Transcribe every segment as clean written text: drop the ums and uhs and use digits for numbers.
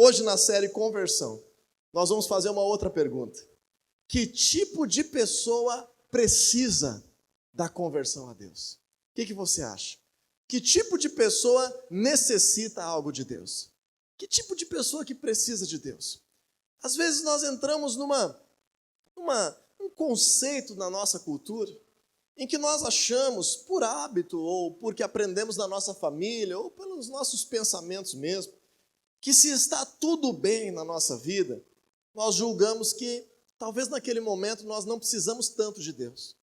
Hoje na série Conversão, nós vamos fazer uma outra pergunta. Que tipo de pessoa precisa da conversão a Deus? O que você acha? Que tipo de pessoa necessita algo de Deus? Que tipo de pessoa que precisa de Deus? Às vezes nós entramos um conceito na nossa cultura em que nós achamos, por hábito, ou porque aprendemos na nossa família, ou pelos nossos pensamentos mesmo, que se está tudo bem na nossa vida, nós julgamos que talvez naquele momento nós não precisamos tanto de Deus.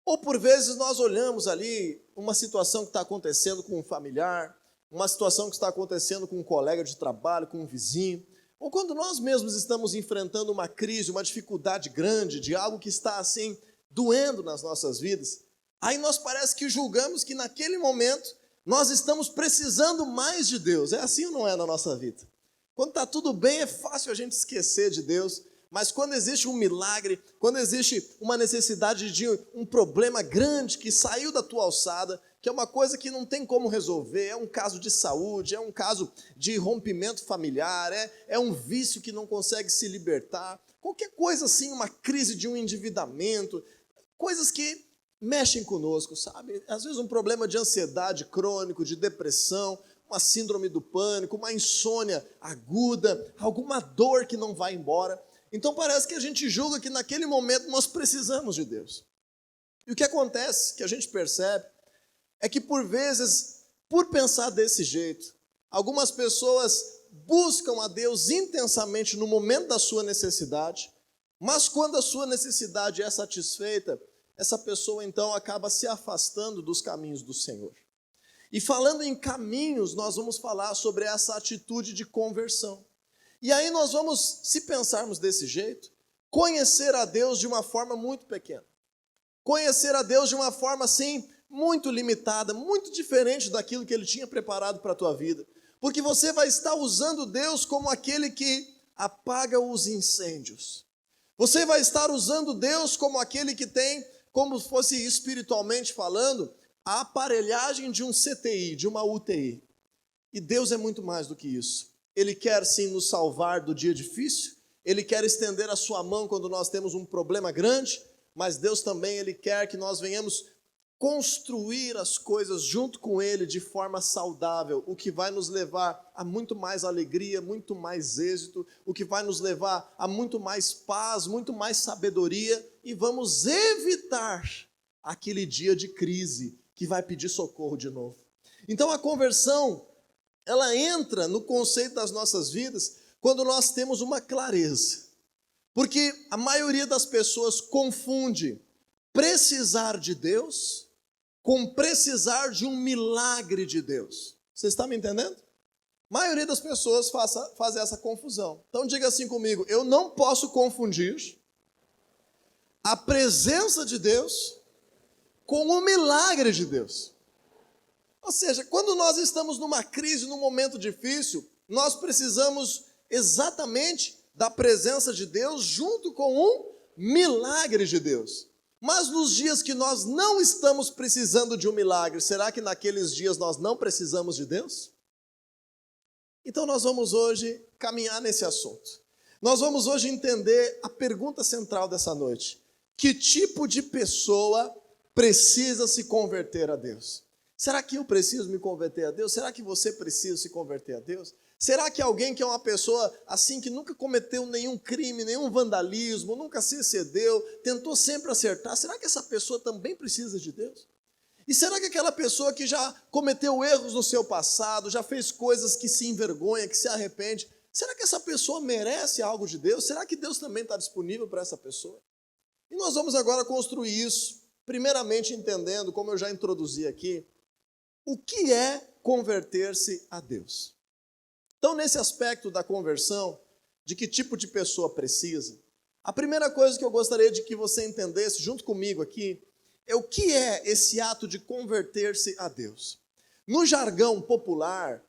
Ou por vezes nós olhamos ali uma situação que está acontecendo com um familiar, uma situação que está acontecendo com um colega de trabalho, com um vizinho, ou quando nós mesmos estamos enfrentando uma crise, uma dificuldade grande, de algo que está assim, doendo nas nossas vidas, aí nós parece que julgamos que naquele momento nós estamos precisando mais de Deus. É assim ou não é na nossa vida? Quando está tudo bem é fácil a gente esquecer de Deus, mas quando existe um milagre, quando existe uma necessidade de um problema grande que saiu da tua alçada, que é uma coisa que não tem como resolver, é um caso de saúde, é um caso de rompimento familiar, é um vício que não consegue se libertar, qualquer coisa assim, uma crise de um endividamento, coisas que mexem conosco, sabe? Às vezes um problema de ansiedade crônico, de depressão, uma síndrome do pânico, uma insônia aguda, alguma dor que não vai embora. Então parece que a gente julga que naquele momento nós precisamos de Deus. E o que acontece, que a gente percebe, é que por vezes, por pensar desse jeito, algumas pessoas buscam a Deus intensamente no momento da sua necessidade, mas quando a sua necessidade é satisfeita, essa pessoa então acaba se afastando dos caminhos do Senhor. E falando em caminhos, nós vamos falar sobre essa atitude de conversão. E aí nós vamos, se pensarmos desse jeito, conhecer a Deus de uma forma muito pequena. Conhecer a Deus de uma forma assim, muito limitada, muito diferente daquilo que Ele tinha preparado para a tua vida. Porque você vai estar usando Deus como aquele que apaga os incêndios. Você vai estar usando Deus como aquele que tem, como fosse espiritualmente falando, a aparelhagem de um CTI, de uma UTI. E Deus é muito mais do que isso. Ele quer sim nos salvar do dia difícil, Ele quer estender a sua mão quando nós temos um problema grande, mas Deus também, Ele quer que nós venhamos construir as coisas junto com Ele de forma saudável, o que vai nos levar a muito mais alegria, muito mais êxito, o que vai nos levar a muito mais paz, muito mais sabedoria, e vamos evitar aquele dia de crise que vai pedir socorro de novo. Então a conversão, ela entra no conceito das nossas vidas quando nós temos uma clareza. Porque a maioria das pessoas confunde precisar de Deus com precisar de um milagre de Deus. Você está me entendendo? A maioria das pessoas faz essa confusão. Então diga assim comigo, eu não posso confundir a presença de Deus com o milagre de Deus. Ou seja, quando nós estamos numa crise, num momento difícil, nós precisamos exatamente da presença de Deus junto com um milagre de Deus. Mas nos dias que nós não estamos precisando de um milagre, será que naqueles dias nós não precisamos de Deus? Então nós vamos hoje caminhar nesse assunto. Nós vamos hoje entender a pergunta central dessa noite. Que tipo de pessoa precisa se converter a Deus? Será que eu preciso me converter a Deus? Será que você precisa se converter a Deus? Será que alguém que é uma pessoa assim que nunca cometeu nenhum crime, nenhum vandalismo, nunca se excedeu, tentou sempre acertar, será que essa pessoa também precisa de Deus? E será que aquela pessoa que já cometeu erros no seu passado, já fez coisas que se envergonha, que se arrepende, será que essa pessoa merece algo de Deus? Será que Deus também está disponível para essa pessoa? E nós vamos agora construir isso, primeiramente entendendo, como eu já introduzi aqui, o que é converter-se a Deus? Então, nesse aspecto da conversão, de que tipo de pessoa precisa, a primeira coisa que eu gostaria de que você entendesse junto comigo aqui, é o que é esse ato de converter-se a Deus. No jargão popular,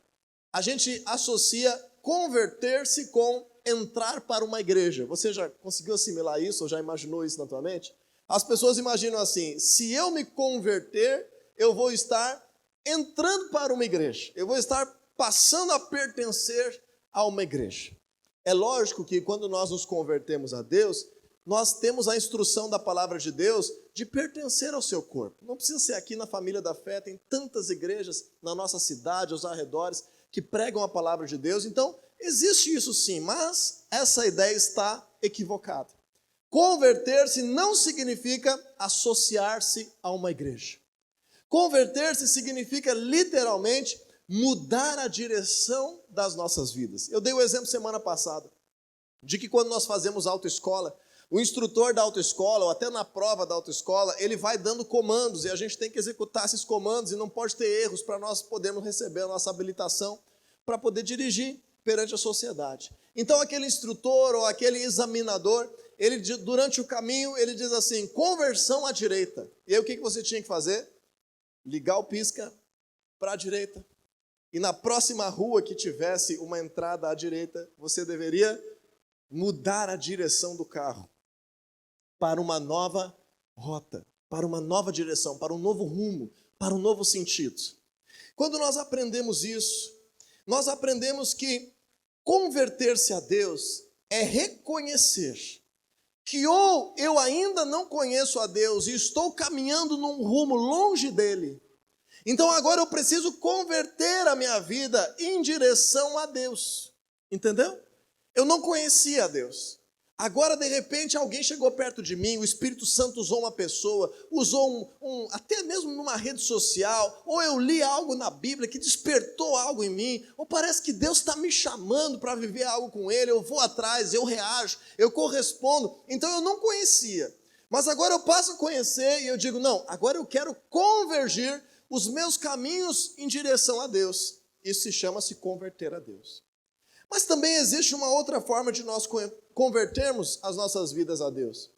a gente associa converter-se com entrar para uma igreja. Você já conseguiu assimilar isso, ou já imaginou isso na tua mente? As pessoas imaginam assim, se eu me converter, eu vou estar entrando para uma igreja, eu vou estar passando a pertencer a uma igreja. É lógico que quando nós nos convertemos a Deus, nós temos a instrução da palavra de Deus de pertencer ao seu corpo. Não precisa ser aqui na Família da Fé, tem tantas igrejas na nossa cidade, aos arredores, que pregam a palavra de Deus. Então, existe isso sim, mas essa ideia está equivocada. Converter-se não significa associar-se a uma igreja. Converter-se significa literalmente mudar a direção das nossas vidas. Eu dei o exemplo semana passada de que quando nós fazemos autoescola, o instrutor da autoescola, ou até na prova da autoescola, ele vai dando comandos e a gente tem que executar esses comandos e não pode ter erros para nós podermos receber a nossa habilitação para poder dirigir perante a sociedade. Então aquele instrutor ou aquele examinador, ele durante o caminho, ele diz assim, conversão à direita. E aí o que você tinha que fazer? Ligar o pisca para a direita. E na próxima rua que tivesse uma entrada à direita, você deveria mudar a direção do carro para uma nova rota, para uma nova direção, para um novo rumo, para um novo sentido. Quando nós aprendemos isso, nós aprendemos que converter-se a Deus é reconhecer que ou eu ainda não conheço a Deus e estou caminhando num rumo longe dele, então agora eu preciso converter a minha vida em direção a Deus. Entendeu? Eu não conhecia a Deus. Agora, de repente, alguém chegou perto de mim, o Espírito Santo usou uma pessoa, usou até mesmo numa rede social, ou eu li algo na Bíblia que despertou algo em mim, ou parece que Deus está me chamando para viver algo com Ele, eu vou atrás, eu reajo, eu correspondo. Então eu não conhecia. Mas agora eu passo a conhecer e eu digo, não, agora eu quero convergir os meus caminhos em direção a Deus. Isso se chama-se converter a Deus. Mas também existe uma outra forma de nós convertermos as nossas vidas a Deus.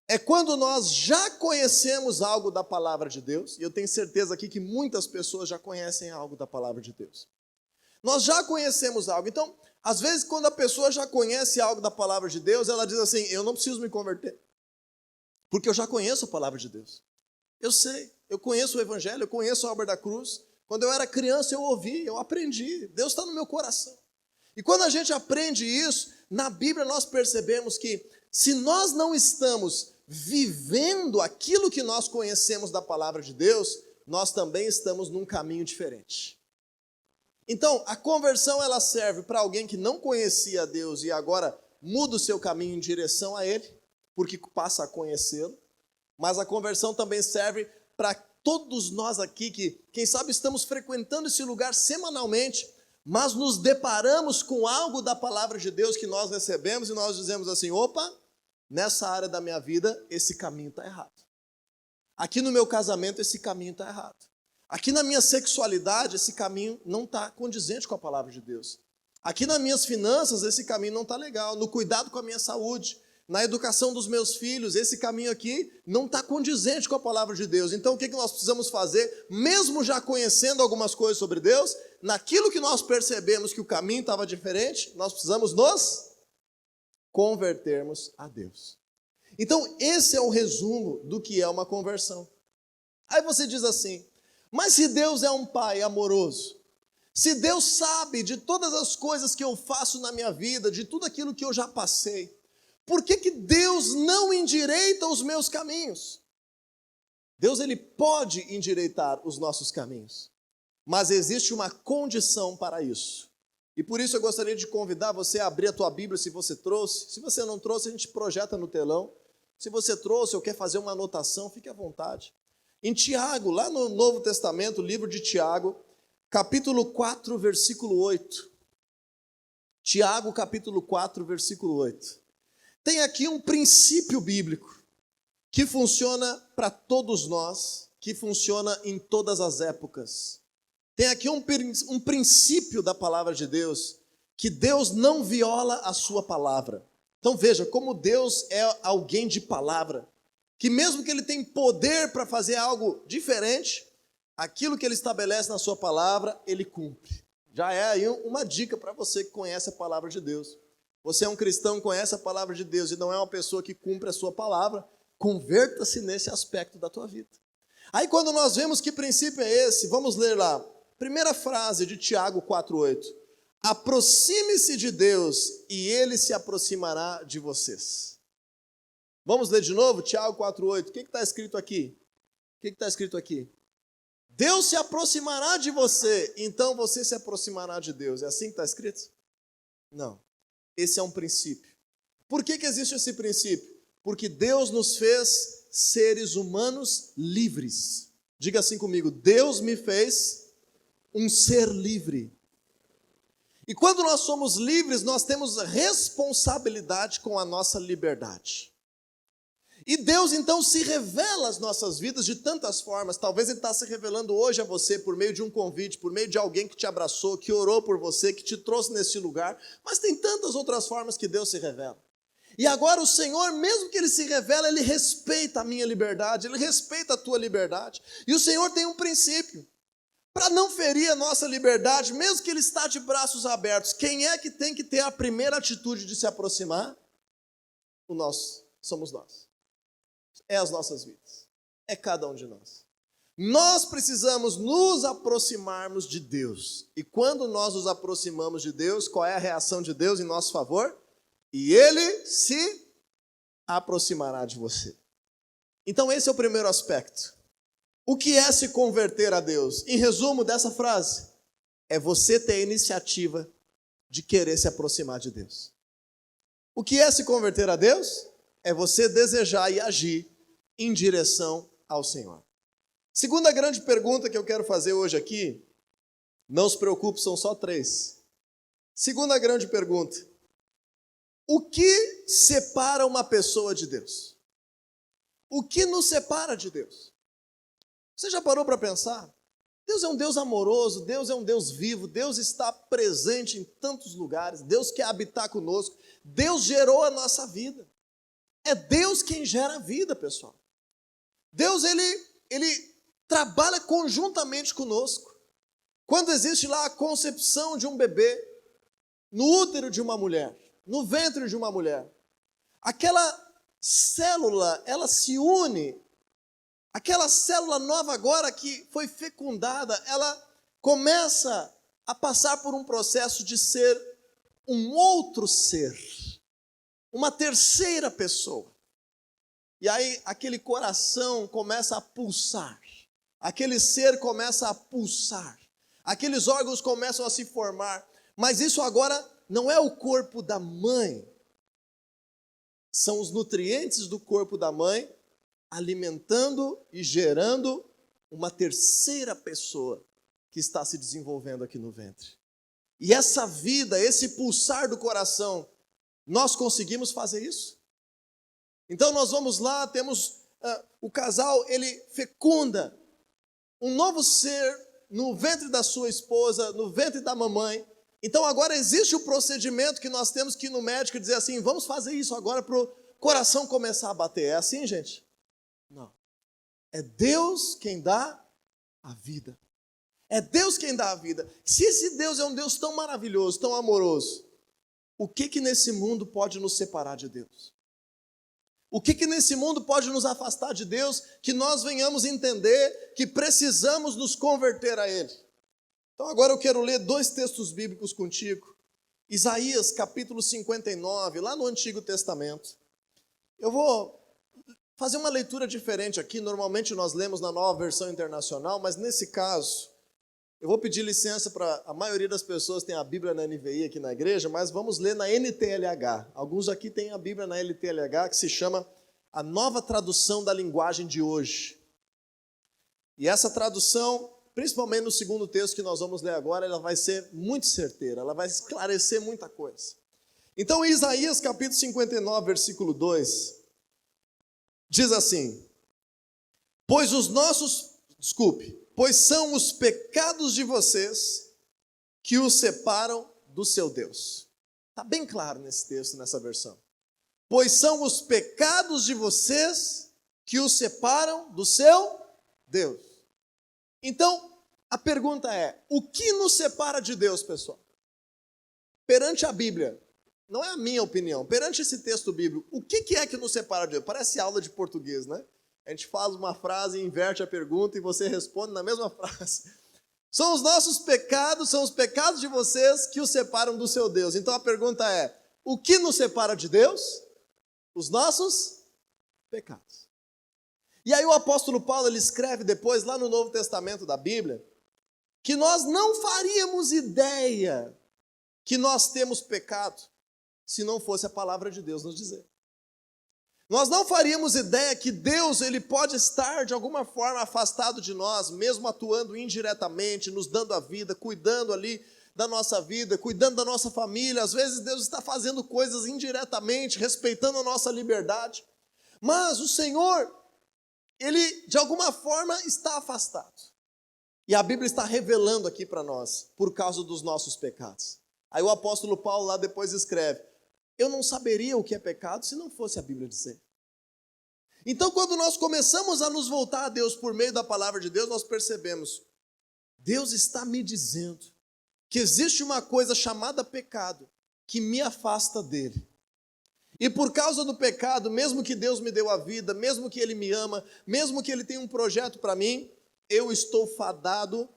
É quando nós já conhecemos algo da palavra de Deus, e eu tenho certeza aqui que muitas pessoas já conhecem algo da palavra de Deus. Nós já conhecemos algo. Então, às vezes, quando a pessoa já conhece algo da palavra de Deus, ela diz assim, eu não preciso me converter, porque eu já conheço a palavra de Deus. Eu sei, eu conheço o Evangelho, eu conheço a obra da cruz. Quando eu era criança, eu ouvi, eu aprendi. Deus está no meu coração. E quando a gente aprende isso, na Bíblia nós percebemos que se nós não estamos vivendo aquilo que nós conhecemos da palavra de Deus, nós também estamos num caminho diferente. Então, a conversão ela serve para alguém que não conhecia a Deus e agora muda o seu caminho em direção a Ele, porque passa a conhecê-lo. Mas a conversão também serve para todos nós aqui que, quem sabe, estamos frequentando esse lugar semanalmente, mas nos deparamos com algo da palavra de Deus que nós recebemos e nós dizemos assim, opa, nessa área da minha vida, esse caminho está errado. Aqui no meu casamento, esse caminho está errado. Aqui na minha sexualidade, esse caminho não está condizente com a palavra de Deus. Aqui nas minhas finanças, esse caminho não está legal. No cuidado com a minha saúde, na educação dos meus filhos, esse caminho aqui não está condizente com a palavra de Deus. Então, o que nós precisamos fazer, mesmo já conhecendo algumas coisas sobre Deus, naquilo que nós percebemos que o caminho estava diferente, nós precisamos nos convertermos a Deus. Então, esse é o resumo do que é uma conversão. Aí você diz assim, mas se Deus é um pai amoroso, se Deus sabe de todas as coisas que eu faço na minha vida, de tudo aquilo que eu já passei, por que Deus não endireita os meus caminhos? Deus ele pode endireitar os nossos caminhos, mas existe uma condição para isso. E por isso eu gostaria de convidar você a abrir a tua Bíblia se você trouxe. Se você não trouxe, a gente projeta no telão. Se você trouxe ou quer fazer uma anotação, fique à vontade. Em Tiago, lá no Novo Testamento, livro de Tiago, capítulo 4, versículo 8. Tiago, capítulo 4, versículo 8. Tem aqui um princípio bíblico que funciona para todos nós, que funciona em todas as épocas. Tem aqui um princípio da palavra de Deus, que Deus não viola a sua palavra. Então veja, como Deus é alguém de palavra, que mesmo que ele tem poder para fazer algo diferente, aquilo que ele estabelece na sua palavra, ele cumpre. Já é aí uma dica para você que conhece a palavra de Deus. Você é um cristão, conhece a palavra de Deus e não é uma pessoa que cumpre a sua palavra, converta-se nesse aspecto da tua vida. Aí quando nós vemos que princípio é esse, vamos ler lá, primeira frase de Tiago 4,8. Aproxime-se de Deus e Ele se aproximará de vocês. Vamos ler de novo? Tiago 4,8. O que está escrito aqui? O que está escrito aqui? Deus se aproximará de você, então você se aproximará de Deus. É assim que está escrito? Não. Esse é um princípio. Por que existe esse princípio? Porque Deus nos fez seres humanos livres. Diga assim comigo: Deus me fez um ser livre. E quando nós somos livres, nós temos responsabilidade com a nossa liberdade. E Deus então se revela às nossas vidas de tantas formas. Talvez Ele está se revelando hoje a você por meio de um convite, por meio de alguém que te abraçou, que orou por você, que te trouxe nesse lugar. Mas tem tantas outras formas que Deus se revela. E agora o Senhor, mesmo que Ele se revela, Ele respeita a minha liberdade, Ele respeita a tua liberdade. E o Senhor tem um princípio. Para não ferir a nossa liberdade, mesmo que Ele está de braços abertos, quem é que tem que ter a primeira atitude de se aproximar? Somos nós. É as nossas vidas. É cada um de nós. Nós precisamos nos aproximarmos de Deus. E quando nós nos aproximamos de Deus, qual é a reação de Deus em nosso favor? E Ele se aproximará de você. Então esse é o primeiro aspecto. O que é se converter a Deus? Em resumo dessa frase, é você ter a iniciativa de querer se aproximar de Deus. O que é se converter a Deus? É você desejar e agir em direção ao Senhor. Segunda grande pergunta que eu quero fazer hoje aqui, não se preocupe, são só 3. Segunda grande pergunta: o que separa uma pessoa de Deus? O que nos separa de Deus? Você já parou para pensar? Deus é um Deus amoroso, Deus é um Deus vivo, Deus está presente em tantos lugares, Deus quer habitar conosco, Deus gerou a nossa vida. É Deus quem gera a vida, pessoal. Deus, ele trabalha conjuntamente conosco. Quando existe lá a concepção de um bebê, no útero de uma mulher, no ventre de uma mulher, aquela célula, ela se une, aquela célula nova agora que foi fecundada, ela começa a passar por um processo de ser um outro ser, uma terceira pessoa. E aí aquele coração começa a pulsar, aquele ser começa a pulsar, aqueles órgãos começam a se formar, mas isso agora não é o corpo da mãe, são os nutrientes do corpo da mãe alimentando e gerando uma terceira pessoa que está se desenvolvendo aqui no ventre. E essa vida, esse pulsar do coração, nós conseguimos fazer isso? Então nós vamos lá, temos o casal, ele fecunda um novo ser no ventre da sua esposa, no ventre da mamãe. Então agora existe o procedimento que nós temos que ir no médico e dizer assim, vamos fazer isso agora para o coração começar a bater. É assim, gente? Não. É Deus quem dá a vida. É Deus quem dá a vida. Se esse Deus é um Deus tão maravilhoso, tão amoroso, o que nesse mundo pode nos separar de Deus? O que nesse mundo pode nos afastar de Deus, que nós venhamos entender que precisamos nos converter a Ele? Então agora eu quero ler 2 textos bíblicos contigo. Isaías capítulo 59, lá no Antigo Testamento. Eu vou fazer uma leitura diferente aqui. Normalmente nós lemos na Nova Versão Internacional, mas nesse caso, eu vou pedir licença para a maioria das pessoas tem a Bíblia na NVI aqui na igreja, mas vamos ler na NTLH. Alguns aqui têm a Bíblia na NTLH, que se chama a Nova Tradução da Linguagem de Hoje. E essa tradução, principalmente no segundo texto que nós vamos ler agora, ela vai ser muito certeira, ela vai esclarecer muita coisa. Então, em Isaías capítulo 59, versículo 2, diz assim: pois são os pecados de vocês que os separam do seu Deus. Está bem claro nesse texto, nessa versão. Pois são os pecados de vocês que os separam do seu Deus. Então, a pergunta é, o que nos separa de Deus, pessoal? Perante a Bíblia, não é a minha opinião, perante esse texto bíblico, o que é que nos separa de Deus? Parece aula de português, né? A gente faz uma frase, inverte a pergunta e você responde na mesma frase. São os nossos pecados, são os pecados de vocês que os separam do seu Deus. Então a pergunta é: o que nos separa de Deus? Os nossos pecados. E aí o apóstolo Paulo, ele escreve depois, lá no Novo Testamento da Bíblia, que nós não faríamos ideia que nós temos pecado se não fosse a palavra de Deus nos dizer. Nós não faríamos ideia que Deus, ele pode estar de alguma forma afastado de nós, mesmo atuando indiretamente, nos dando a vida, cuidando ali da nossa vida, cuidando da nossa família. Às vezes Deus está fazendo coisas indiretamente, respeitando a nossa liberdade. Mas o Senhor, ele de alguma forma está afastado. E a Bíblia está revelando aqui para nós, por causa dos nossos pecados. Aí o apóstolo Paulo lá depois escreve: eu não saberia o que é pecado se não fosse a Bíblia dizer. Então, quando nós começamos a nos voltar a Deus por meio da palavra de Deus, nós percebemos: Deus está me dizendo que existe uma coisa chamada pecado que me afasta dele. E por causa do pecado, mesmo que Deus me deu a vida, mesmo que Ele me ama, mesmo que Ele tenha um projeto para mim, eu estou fadado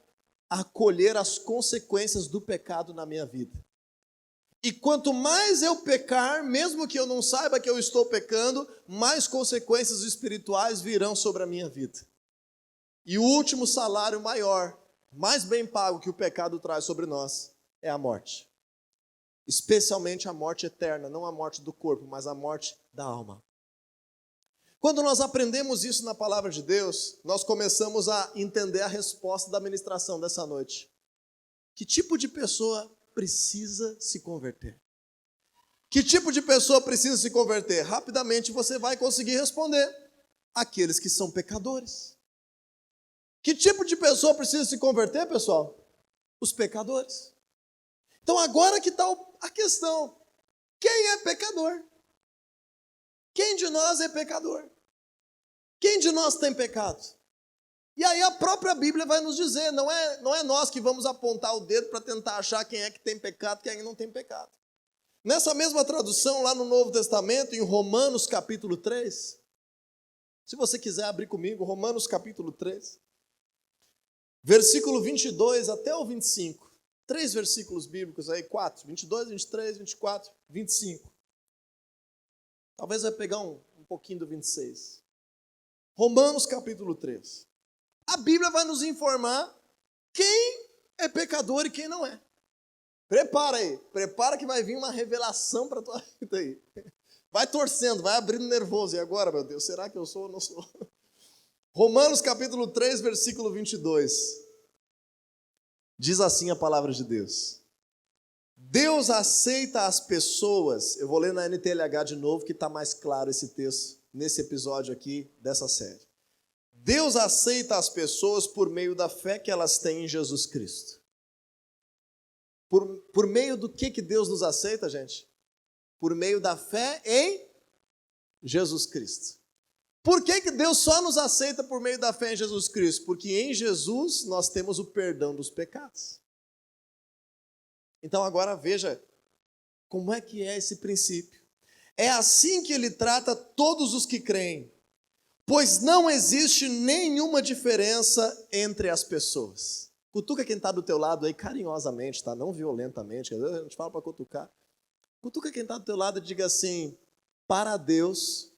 a colher as consequências do pecado na minha vida. E quanto mais eu pecar, mesmo que eu não saiba que eu estou pecando, mais consequências espirituais virão sobre a minha vida. E o último salário maior, mais bem pago que o pecado traz sobre nós, é a morte. Especialmente a morte eterna, não a morte do corpo, mas a morte da alma. Quando nós aprendemos isso na palavra de Deus, nós começamos a entender a resposta da ministração dessa noite. Que tipo de pessoa precisa se converter? Que tipo de pessoa precisa se converter? Rapidamente você vai conseguir responder: aqueles que são pecadores. Que tipo de pessoa precisa se converter, pessoal? Os pecadores. Então agora que está a questão: quem é pecador? Quem de nós é pecador? Quem de nós tem pecado? E aí a própria Bíblia vai nos dizer, não é nós que vamos apontar o dedo para tentar achar quem é que tem pecado, quem é que não tem pecado. Nessa mesma tradução, lá no Novo Testamento, em Romanos capítulo 3, se você quiser abrir comigo, Romanos capítulo 3, versículo 22 até o 25, 3 versículos bíblicos aí, 4, 22, 23, 24, 25. Talvez vai pegar um pouquinho do 26. Romanos capítulo 3. A Bíblia vai nos informar quem é pecador e quem não é. Prepara aí, prepara que vai vir uma revelação para a tua vida aí. Vai torcendo, vai abrindo nervoso. E agora, meu Deus, será que eu sou ou não sou? Romanos capítulo 3, versículo 22. Diz assim a palavra de Deus: Deus aceita as pessoas. Eu vou ler na NTLH de novo, que está mais claro esse texto nesse episódio aqui dessa série. Deus aceita as pessoas por meio da fé que elas têm em Jesus Cristo. Por meio do que Deus nos aceita, gente? Por meio da fé em Jesus Cristo. Por que Deus só nos aceita por meio da fé em Jesus Cristo? Porque em Jesus nós temos o perdão dos pecados. Então agora veja como é que é esse princípio. É assim que ele trata todos os que creem, pois não existe nenhuma diferença entre as pessoas. Cutuca quem está do teu lado aí carinhosamente, tá? Não violentamente, a gente fala para cutucar. Cutuca quem está do teu lado e diga assim: para Deus,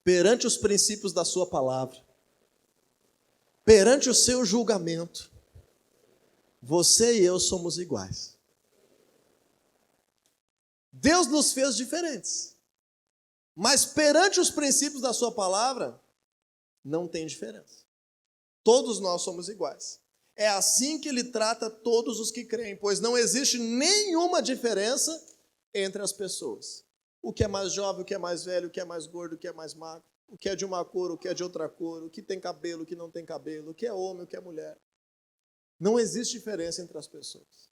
perante os princípios da sua palavra, perante o seu julgamento, você e eu somos iguais. Deus nos fez diferentes, mas perante os princípios da sua palavra, não tem diferença. Todos nós somos iguais. É assim que ele trata todos os que creem, pois não existe nenhuma diferença entre as pessoas. O que é mais jovem, o que é mais velho, o que é mais gordo, o que é mais magro, o que é de uma cor, o que é de outra cor, o que tem cabelo, o que não tem cabelo, o que é homem, o que é mulher. Não existe diferença entre as pessoas.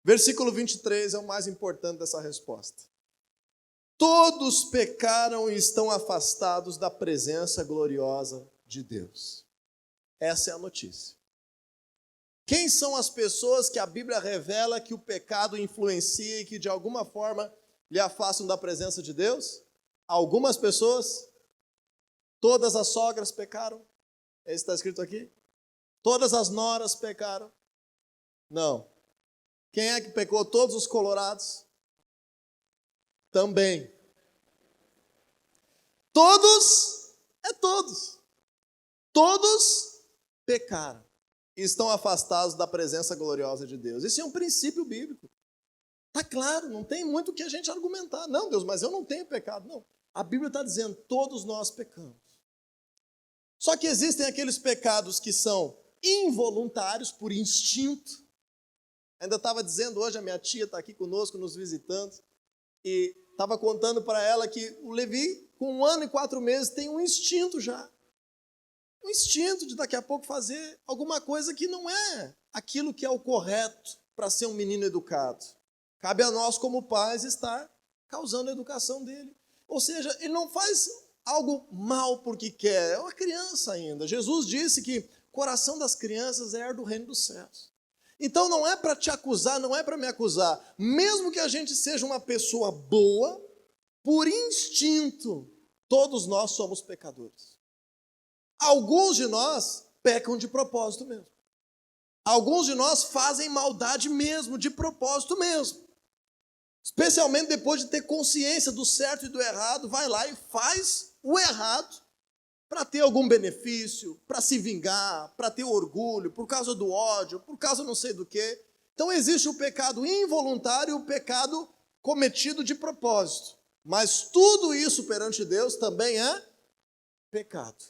Versículo 23 é o mais importante dessa resposta. Todos pecaram e estão afastados da presença gloriosa de Deus. Essa é a notícia. Quem são as pessoas que a Bíblia revela que o pecado influencia e que de alguma forma lhe afastam da presença de Deus? Algumas pessoas. Todas as sogras pecaram. É isso que está escrito aqui. Todas as noras pecaram? Não. Quem é que pecou? Todos os colorados? Também. Todos, todos. Todos pecaram e estão afastados da presença gloriosa de Deus. Esse é um princípio bíblico. Está claro, não tem muito o que a gente argumentar. Não, Deus, mas eu não tenho pecado. Não. A Bíblia está dizendo, todos nós pecamos. Só que existem aqueles pecados que são involuntários, por instinto. Ainda estava dizendo hoje, a minha tia está aqui conosco, nos visitando, e estava contando para ela que o Levi, com 1 ano e 4 meses, tem um instinto já. Um instinto de daqui a pouco fazer alguma coisa que não é aquilo que é o correto para ser um menino educado. Cabe a nós, como pais, estar causando a educação dele. Ou seja, ele não faz algo mal porque quer, é uma criança ainda. Jesus disse que o coração das crianças é do reino dos céus. Então não é para te acusar, não é para me acusar. Mesmo que a gente seja uma pessoa boa, por instinto, todos nós somos pecadores. Alguns de nós pecam de propósito mesmo. Alguns de nós fazem maldade mesmo, de propósito mesmo. Especialmente depois de ter consciência do certo e do errado, vai lá e faz o errado para ter algum benefício, para se vingar, para ter orgulho, por causa do ódio, por causa não sei do quê. Então existe o pecado involuntário e o pecado cometido de propósito. Mas tudo isso perante Deus também é pecado.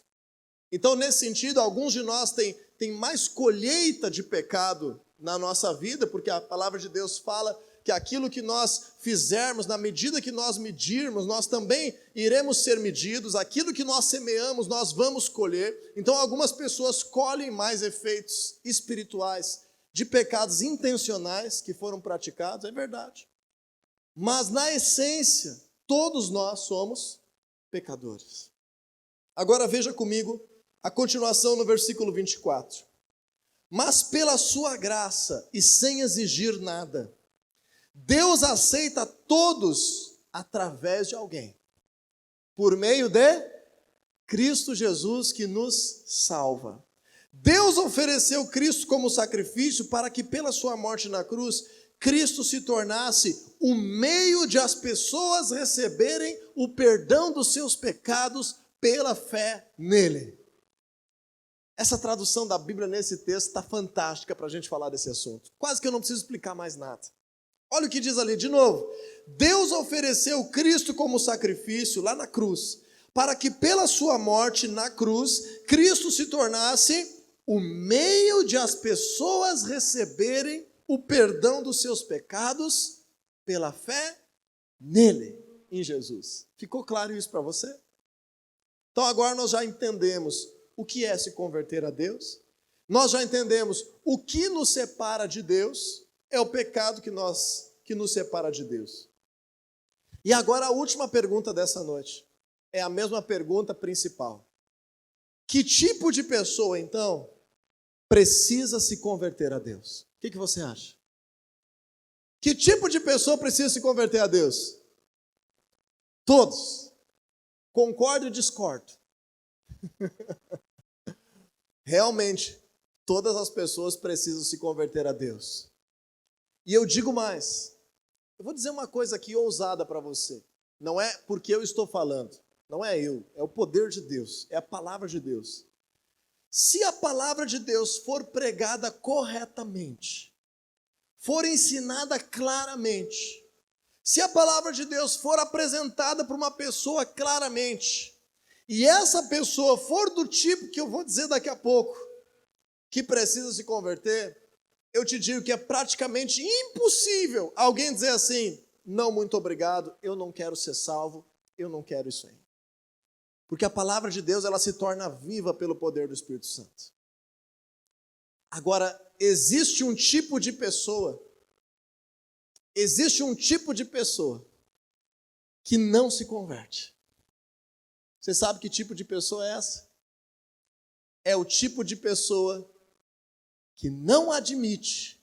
Então, nesse sentido, alguns de nós têm mais colheita de pecado na nossa vida, porque a palavra de Deus fala que aquilo que nós fizermos, na medida que nós medirmos, nós também iremos ser medidos, aquilo que nós semeamos, nós vamos colher. Então, algumas pessoas colhem mais efeitos espirituais de pecados intencionais que foram praticados, é verdade. Mas, na essência, todos nós somos pecadores. Agora veja comigo a continuação no versículo 24. Mas pela sua graça e sem exigir nada, Deus aceita todos através de alguém, por meio de Cristo Jesus que nos salva. Deus ofereceu Cristo como sacrifício para que pela sua morte na cruz, Cristo se tornasse o meio de as pessoas receberem o perdão dos seus pecados pela fé nele. Essa tradução da Bíblia nesse texto está fantástica para a gente falar desse assunto. Quase que eu não preciso explicar mais nada. Olha o que diz ali de novo. Deus ofereceu Cristo como sacrifício lá na cruz, para que pela sua morte na cruz, Cristo se tornasse o meio de as pessoas receberem o perdão dos seus pecados pela fé nele, em Jesus. Ficou claro isso para você? Então agora nós já entendemos o que é se converter a Deus. Nós já entendemos o que nos separa de Deus, é o pecado que nos separa de Deus. E agora a última pergunta dessa noite, é a mesma pergunta principal. Que tipo de pessoa, então, precisa se converter a Deus? O que você acha? Que tipo de pessoa precisa se converter a Deus? Todos. Concordo e discordo. Realmente, todas as pessoas precisam se converter a Deus. E eu digo mais, eu vou dizer uma coisa aqui ousada para você. Não é porque eu estou falando, não é eu, é o poder de Deus, é a palavra de Deus. Se a palavra de Deus for pregada corretamente, for ensinada claramente, se a palavra de Deus for apresentada para uma pessoa claramente, e essa pessoa for do tipo que eu vou dizer daqui a pouco, que precisa se converter, eu te digo que é praticamente impossível alguém dizer assim, não, muito obrigado, eu não quero ser salvo, eu não quero isso aí. Porque a palavra de Deus, ela se torna viva pelo poder do Espírito Santo. Agora, existe um tipo de pessoa que não se converte. Você sabe que tipo de pessoa é essa? É o tipo de pessoa que não admite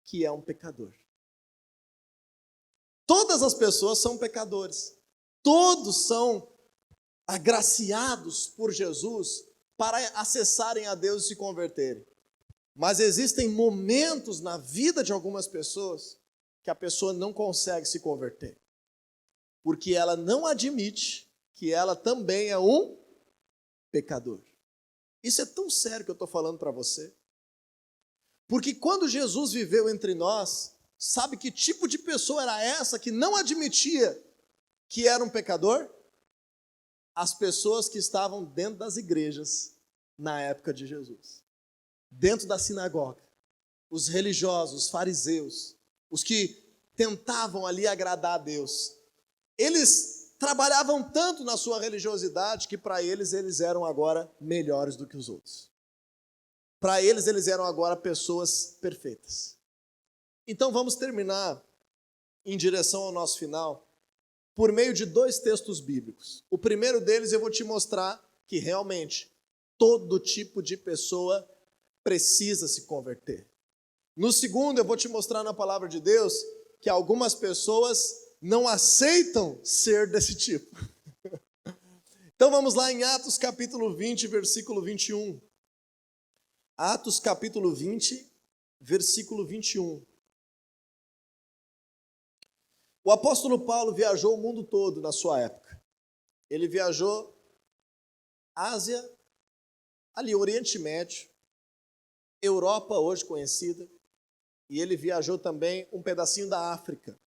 que é um pecador. Todas as pessoas são pecadores. Todos são agraciados por Jesus para acessarem a Deus e se converterem. Mas existem momentos na vida de algumas pessoas que a pessoa não consegue se converter, porque ela não admite que ela também é um pecador. Isso é tão sério que eu estou falando para você. Porque quando Jesus viveu entre nós, sabe que tipo de pessoa era essa que não admitia que era um pecador? As pessoas que estavam dentro das igrejas na época de Jesus. Dentro da sinagoga. Os religiosos, os fariseus, os que tentavam ali agradar a Deus. Eles trabalhavam tanto na sua religiosidade que para eles eram agora melhores do que os outros. Para eles eram agora pessoas perfeitas. Então vamos terminar em direção ao nosso final por meio de 2 textos bíblicos. O primeiro deles eu vou te mostrar que realmente todo tipo de pessoa precisa se converter. No segundo eu vou te mostrar na palavra de Deus que algumas pessoas não aceitam ser desse tipo. Então vamos lá em Atos capítulo 20, versículo 21. Atos capítulo 20, versículo 21. O apóstolo Paulo viajou o mundo todo na sua época. Ele viajou Ásia, ali Oriente Médio, Europa hoje conhecida, e ele viajou também um pedacinho da África.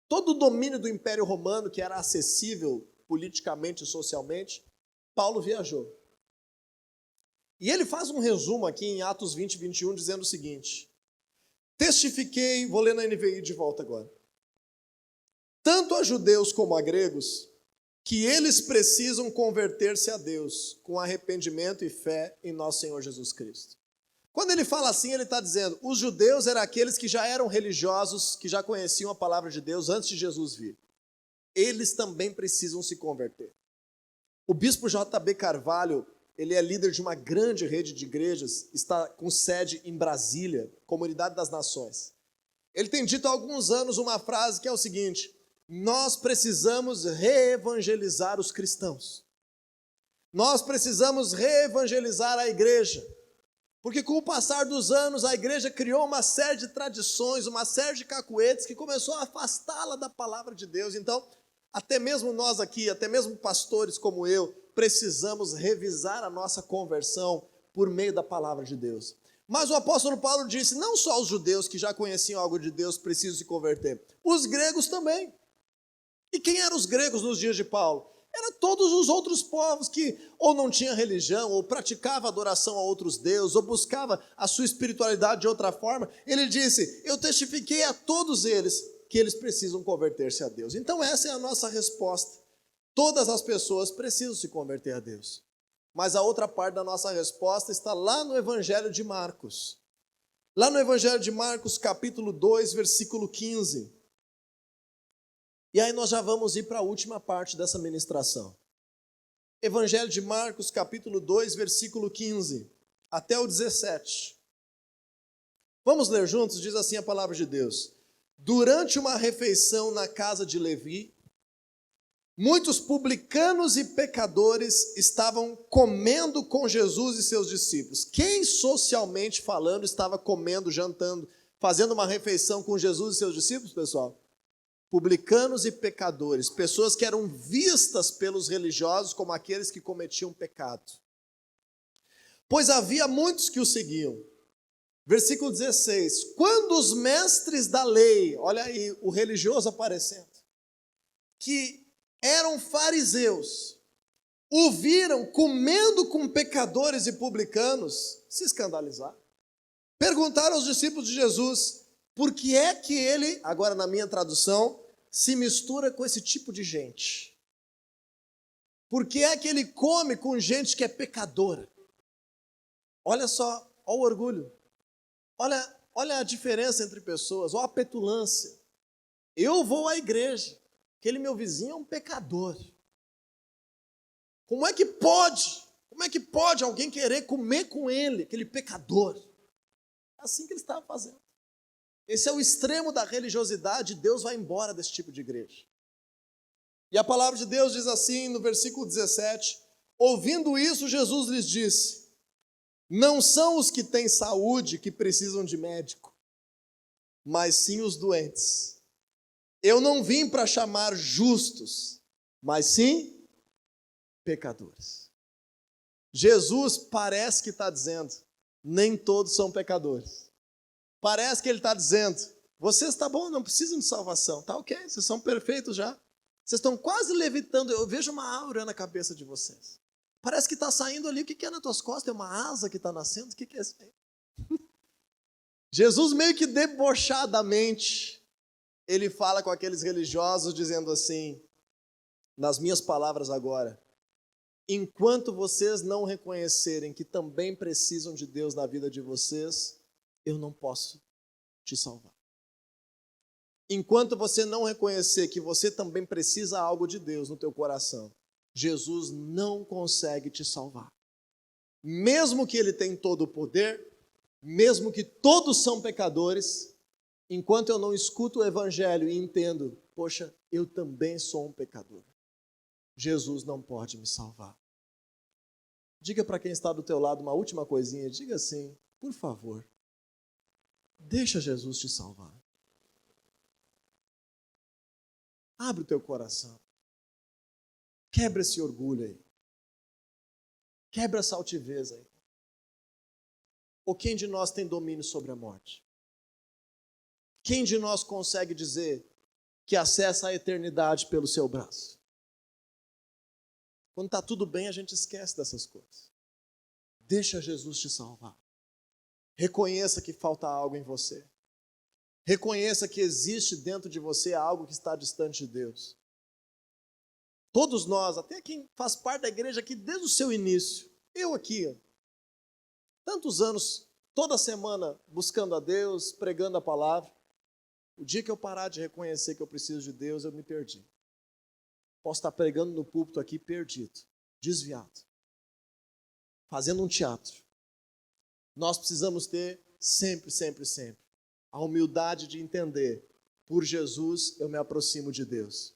Todo o domínio do Império Romano, que era acessível politicamente e socialmente, Paulo viajou. E ele faz um resumo aqui em Atos 20, 21, dizendo o seguinte: testifiquei, vou ler na NVI de volta agora, tanto a judeus como a gregos, que eles precisam converter-se a Deus com arrependimento e fé em nosso Senhor Jesus Cristo. Quando ele fala assim, ele está dizendo, os judeus eram aqueles que já eram religiosos, que já conheciam a palavra de Deus antes de Jesus vir. Eles também precisam se converter. O bispo J.B. Carvalho, ele é líder de uma grande rede de igrejas, está com sede em Brasília, Comunidade das Nações. Ele tem dito há alguns anos uma frase que é o seguinte: nós precisamos reevangelizar os cristãos. Nós precisamos reevangelizar a igreja. Porque com o passar dos anos, a igreja criou uma série de tradições, uma série de cacuetes que começou a afastá-la da palavra de Deus. Então, até mesmo nós aqui, até mesmo pastores como eu, precisamos revisar a nossa conversão por meio da palavra de Deus. Mas o apóstolo Paulo disse, não só os judeus que já conheciam algo de Deus precisam se converter, os gregos também. E quem eram os gregos nos dias de Paulo? Eram todos os outros povos que ou não tinham religião, ou praticava adoração a outros deuses, ou buscava a sua espiritualidade de outra forma. Ele disse, eu testifiquei a todos eles que eles precisam converter-se a Deus. Então essa é a nossa resposta. Todas as pessoas precisam se converter a Deus. Mas a outra parte da nossa resposta está lá no Evangelho de Marcos. Lá no Evangelho de Marcos, capítulo 2, versículo 15. E aí nós já vamos ir para a última parte dessa ministração. Evangelho de Marcos, capítulo 2, versículo 15, até o 17. Vamos ler juntos? Diz assim a palavra de Deus. Durante uma refeição na casa de Levi, muitos publicanos e pecadores estavam comendo com Jesus e seus discípulos. Quem, socialmente falando, estava comendo, jantando, fazendo uma refeição com Jesus e seus discípulos, pessoal? Publicanos e pecadores, pessoas que eram vistas pelos religiosos como aqueles que cometiam pecado. Pois havia muitos que o seguiam. Versículo 16. Quando os mestres da lei, olha aí o religioso aparecendo, que eram fariseus, o viram comendo com pecadores e publicanos, se escandalizaram. Perguntaram aos discípulos de Jesus, por que é que ele, agora na minha tradução, se mistura com esse tipo de gente? Por que é que ele come com gente que é pecadora? Olha só, olha o orgulho. Olha a diferença entre pessoas, olha a petulância. Eu vou à igreja, aquele meu vizinho é um pecador. Como é que pode? Como é que pode alguém querer comer com ele, aquele pecador? É assim que ele estava fazendo. Esse é o extremo da religiosidade, Deus vai embora desse tipo de igreja. E a palavra de Deus diz assim no versículo 17, ouvindo isso, Jesus lhes disse, Não são os que têm saúde que precisam de médico, mas sim os doentes. Eu não vim para chamar justos, mas sim pecadores. Jesus parece que está dizendo, nem todos são pecadores. Parece que ele está dizendo, vocês está bom, não precisam de salvação, tá ok, vocês são perfeitos já. Vocês estão quase levitando, eu vejo uma aura na cabeça de vocês. Parece que está saindo ali, o que é nas tuas costas? É uma asa que está nascendo, o que é isso aí? Jesus meio que debochadamente, ele fala com aqueles religiosos dizendo assim, nas minhas palavras agora, enquanto vocês não reconhecerem que também precisam de Deus na vida de vocês, eu não posso te salvar. Enquanto você não reconhecer que você também precisa algo de Deus no teu coração, Jesus não consegue te salvar. Mesmo que ele tenha todo o poder, mesmo que todos são pecadores, enquanto eu não escuto o evangelho e entendo, poxa, eu também sou um pecador, Jesus não pode me salvar. Diga para quem está do teu lado uma última coisinha, diga assim, por favor, deixa Jesus te salvar. Abre o teu coração. Quebra esse orgulho aí. Quebra essa altivez aí. Ou quem de nós tem domínio sobre a morte? Quem de nós consegue dizer que acessa a eternidade pelo seu braço? Quando está tudo bem, a gente esquece dessas coisas. Deixa Jesus te salvar. Reconheça que falta algo em você. Reconheça que existe dentro de você algo que está distante de Deus. Todos nós, até quem faz parte da igreja aqui desde o seu início, eu aqui, tantos anos, toda semana buscando a Deus, pregando a palavra, o dia que eu parar de reconhecer que eu preciso de Deus, eu me perdi. Posso estar pregando no púlpito aqui perdido, desviado, fazendo um teatro. Nós precisamos ter sempre a humildade de entender, por Jesus eu me aproximo de Deus.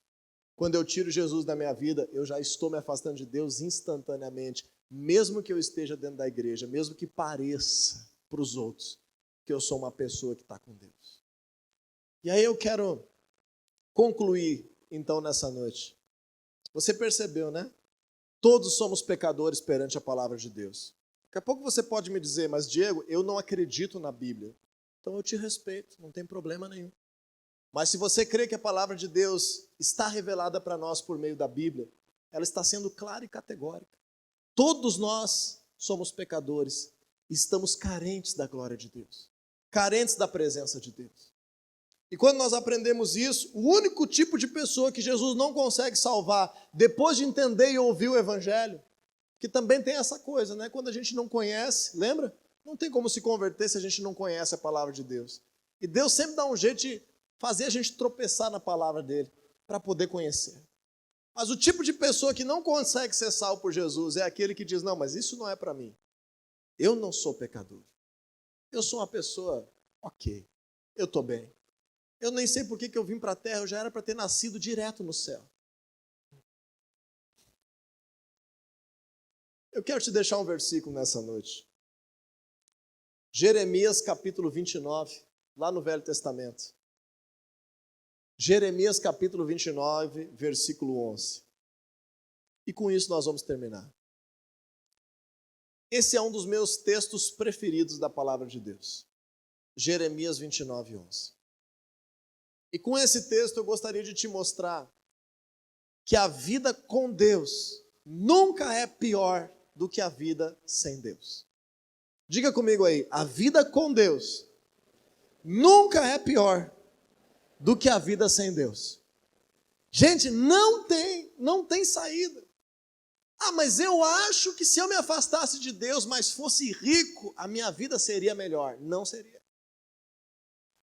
Quando eu tiro Jesus da minha vida, eu já estou me afastando de Deus instantaneamente, mesmo que eu esteja dentro da igreja, mesmo que pareça para os outros que eu sou uma pessoa que está com Deus. E aí eu quero concluir, então, nessa noite. Você percebeu, né? Todos somos pecadores perante a palavra de Deus. Daqui a pouco você pode me dizer, mas Diego, eu não acredito na Bíblia. Então eu te respeito, não tem problema nenhum. Mas se você crê que a palavra de Deus está revelada para nós por meio da Bíblia, ela está sendo clara e categórica. Todos nós somos pecadores e estamos carentes da glória de Deus, carentes da presença de Deus. E quando nós aprendemos isso, o único tipo de pessoa que Jesus não consegue salvar, depois de entender e ouvir o Evangelho, que também tem essa coisa, né? Quando a gente não conhece, lembra? Não tem como se converter se a gente não conhece a palavra de Deus. E Deus sempre dá um jeito de fazer a gente tropeçar na palavra dele, para poder conhecer. Mas o tipo de pessoa que não consegue ser salvo por Jesus é aquele que diz, não, mas isso não é para mim. Eu não sou pecador. Eu sou uma pessoa, ok, eu estou bem. Eu nem sei por que eu vim para a terra, eu já era para ter nascido direto no céu. Eu quero te deixar um versículo nessa noite. Jeremias capítulo 29, lá no Velho Testamento. Jeremias capítulo 29, versículo 11. E com isso nós vamos terminar. Esse é um dos meus textos preferidos da palavra de Deus. Jeremias 29, 11. E com esse texto eu gostaria de te mostrar que a vida com Deus nunca é pior do que a vida sem Deus. Diga comigo aí, a vida com Deus nunca é pior do que a vida sem Deus. Gente, não tem saída. Ah, mas eu acho que se eu me afastasse de Deus, mas fosse rico, a minha vida seria melhor. Não seria.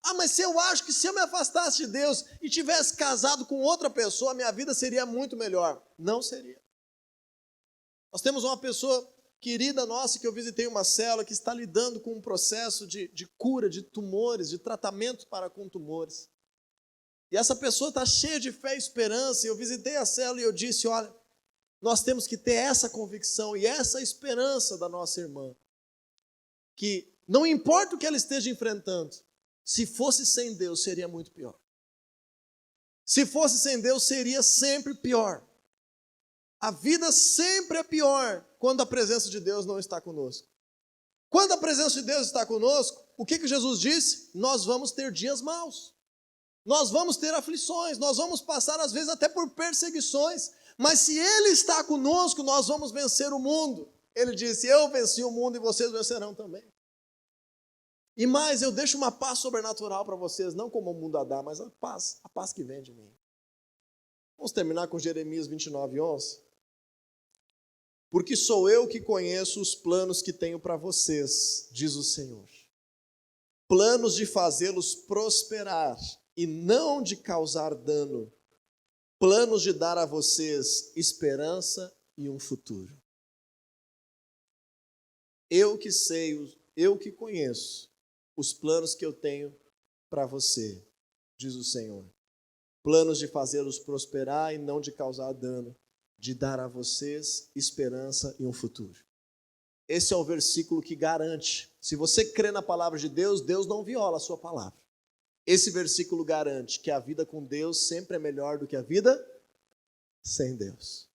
Ah, mas se eu acho que se eu me afastasse de Deus e tivesse casado com outra pessoa, a minha vida seria muito melhor. Não seria. Nós temos uma pessoa querida nossa que eu visitei uma célula que está lidando com um processo de cura de tumores, de tratamento para com tumores. E essa pessoa está cheia de fé e esperança. E eu visitei a célula e eu disse, olha, nós temos que ter essa convicção e essa esperança da nossa irmã. que não importa o que ela esteja enfrentando, se fosse sem Deus seria muito pior. Se fosse sem Deus seria sempre pior. A vida sempre é pior quando a presença de Deus não está conosco. Quando a presença de Deus está conosco, o que Jesus disse? Nós vamos ter dias maus. Nós vamos ter aflições, nós vamos passar às vezes até por perseguições, mas se Ele está conosco, nós vamos vencer o mundo. Ele disse, eu venci o mundo e vocês vencerão também. E mais, eu deixo uma paz sobrenatural para vocês, não como o mundo a dá, mas a paz que vem de mim. Vamos terminar com Jeremias 29:11. Porque sou eu que conheço os planos que tenho para vocês, diz o Senhor. Planos de fazê-los prosperar e não de causar dano. Planos de dar a vocês esperança e um futuro. Eu que sei, eu que conheço os planos que eu tenho para você, diz o Senhor. Planos de fazê-los prosperar e não de causar dano, de dar a vocês esperança e um futuro. Esse é o versículo que garante. Se você crê na palavra de Deus, Deus não viola a sua palavra. Esse versículo garante que a vida com Deus sempre é melhor do que a vida sem Deus.